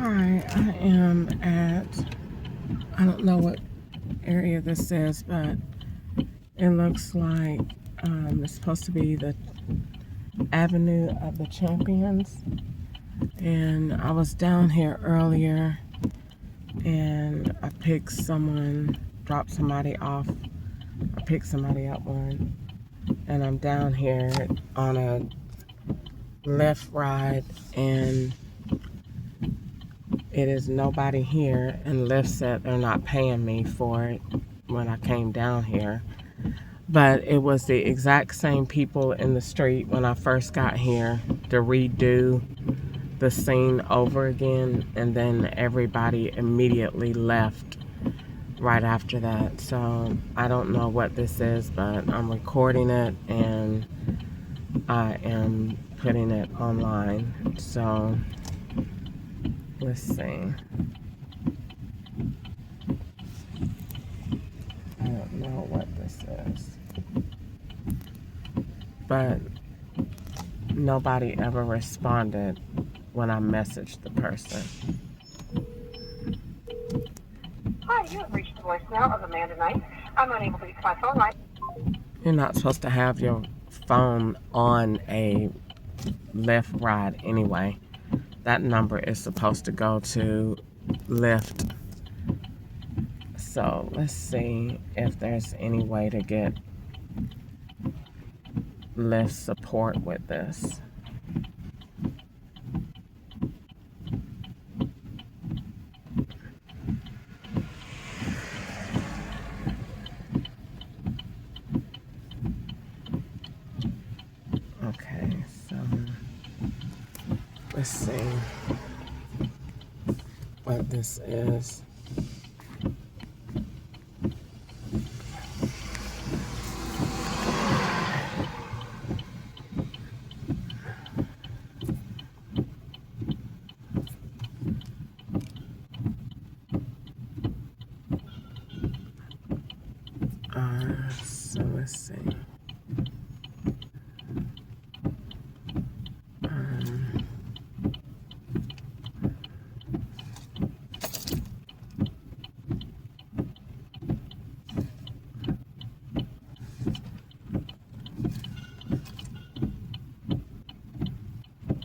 Alright, I am at, I don't know what area this is, but it looks like it's supposed to be the Avenue of the Champions. And I was down here earlier and I picked someone, dropped somebody off. I picked somebody up one. And I'm down here on a left ride and it is nobody here, and Lyft said they're not paying me for it when I came down here. But it was the exact same people in the street when I first got here to redo the scene over again, and then everybody immediately left right after that. So I don't know what this is, but I'm recording it and I am putting it online. So let's see. I don't know what this is. But nobody ever responded when I messaged the person. Hi, you have reached the voicemail of Amanda Knight. I'm unable to get to my phone line. You're not supposed to have your phone on a Lyft ride anyway. That number is supposed to go to Lyft. So let's see if there's any way to get Lyft support with this. Okay, so let's see what this is. So let's see.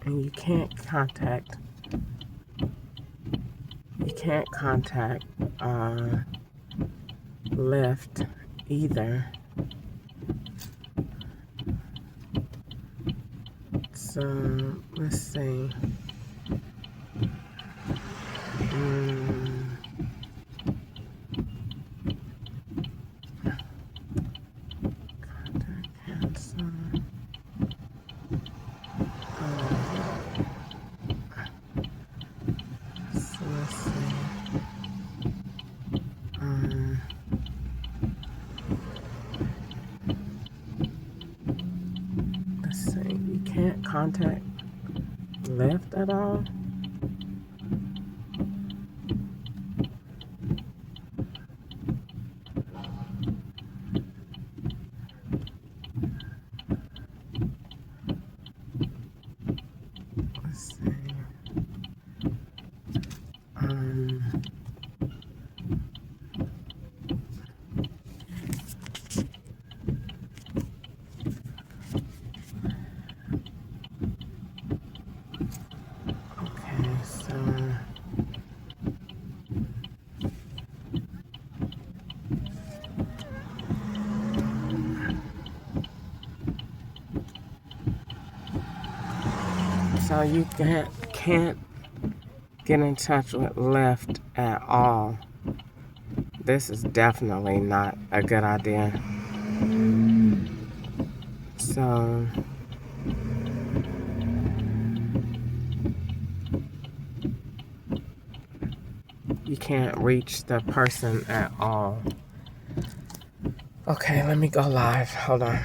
And you can't contact Lyft either. So let's see. Contact cancel. So let's see. Let's see. You can't contact Lyft at all. Let's see. Okay, so you can't get in touch with Lyft at all. This is definitely not a good idea. So you can't reach the person at all. Okay, let me go live. Hold on.